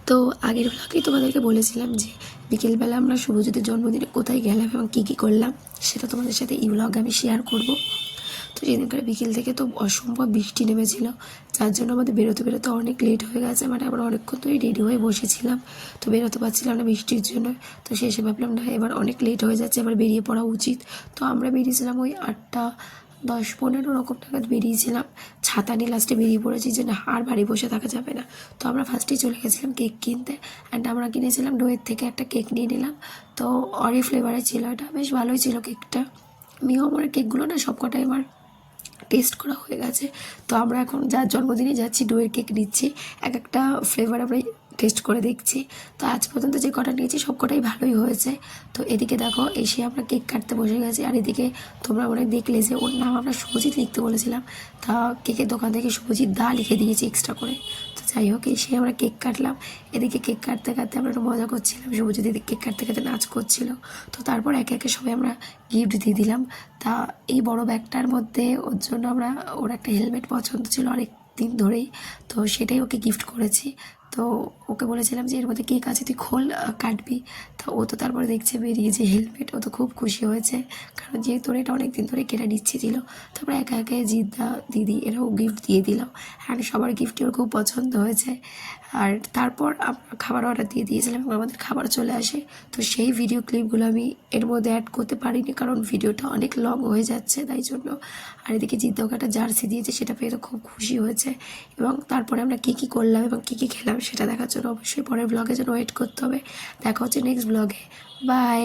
তো আগের ব্লগেই তোমাদেরকে বলেছিলাম যে বিকেলবেলা আমরা শুভজ্যোতির জন্মদিনে কোথায় গেলাম এবং কী কী করলাম সেটা তোমাদের সাথে এই ব্লগে আমি শেয়ার করব। তো সেদিনকার বিকেল থেকে তো অসম্ভব বৃষ্টি নেমেছিল, যার জন্য আমাদের বেরোতে বেরোতে অনেক লেট হয়ে গেছে। মানে আমরা অনেকক্ষণ ধরেই রেডি হয়ে বসেছিলাম, তো বেরোতে পারছিলাম না বৃষ্টির জন্য। তো শেষে ভাবলাম না, এবার অনেক লেট হয়ে যাচ্ছে, এবার বেরিয়ে পড়া উচিত। তো আমরা বেরিয়েছিলাম ওই 8:10-15 রকম নাগাদ বেরিয়েছিলাম। ছাতা নিয়ে লাস্টে বেরিয়ে পড়েছি যে না, আর বাড়ি বসে থাকা যাবে না। তো আমরা ফার্স্টেই চলে গেছিলাম কেক কিনতে, অ্যান্ড আমরা কিনেছিলাম ডোয়ের থেকে একটা কেক নিয়ে নিলাম। তো অরি ফ্লেভারের ছিল, এটা বেশ ভালোই ছিল কেকটা। আমিও আমার কেকগুলো না সবকটাই আমার টেস্ট করা হয়ে গেছে। তো আমরা এখন যার জন্মদিনে যাচ্ছি ডোয়ের কেক নিচ্ছি, এক একটা ফ্লেভার আমরা টেস্ট করে দেখছি। তো আজ পর্যন্ত যে কটা নিয়েছি সব কটাই ভালোই হয়েছে। তো এদিকে দেখো এসে আমরা কেক কাটতে বসে গেছি, আর এদিকে তোমরা মনে দেখলে যে ওর নাম আমরা শুভজিৎ লিখতে বলেছিলাম, তা কেকের দোকান থেকে শুভজিৎ দা লিখে দিয়েছি এক্সট্রা করে। তো যাই হোক, এসে আমরা কেক কাটলাম। এদিকে কেক কাটতে কাটতে আমরা একটু মজা করছিলাম, শুভজিৎ এদিকে কেক কাটতে কাটতে নাচ করছিল। তো তারপর একে একে সবাই আমরা গিফট দিয়ে দিলাম। তা এই বড় ব্যাগটার মধ্যে ওর জন্য ওর একটা হেলমেট পছন্দ ছিল অনেক দিন ধরেই, তো সেটাই ওকে গিফট করেছি। তো ওকে বলেছিলাম যে এর মধ্যে কেক আছে, তুই খোল কাটবি। তো ও তো তারপরে দেখছে বেরিয়ে যে হেলমেট, ও তো খুব খুশি হয়েছে, কারণ যেহেতু এটা অনেক দিন ধরে কেনার ইচ্ছে ছিল। তারপরে একে একে জিদ্দা দিদি এরাও গিফট দিয়ে দিল, হ্যাঁ সবার গিফটই ওর খুব পছন্দ হয়েছে। আর তারপর আমরা খাবার অর্ডার দিয়ে দিয়েছিলাম এবং আমাদের খাবার চলে আসে। তো সেই ভিডিও ক্লিপগুলো আমি এর মধ্যে অ্যাড করতে পারিনি, কারণ ভিডিওটা অনেক লং হয়ে যাচ্ছে তাই জন্য। আর এদিকে জিদ্দাকে একটা জার্সি দিয়েছে, সেটা পেয়ে তো খুব খুশি হয়েছে। এবং তারপরে আমরা কী কী করলাম এবং কী কী খেলাম সেটা দেখার জন্য অবশ্যই পরের ব্লগে যেন ওয়েট করতে হবে। দেখা হচ্ছে নেক্সট ব্লগে। বাই।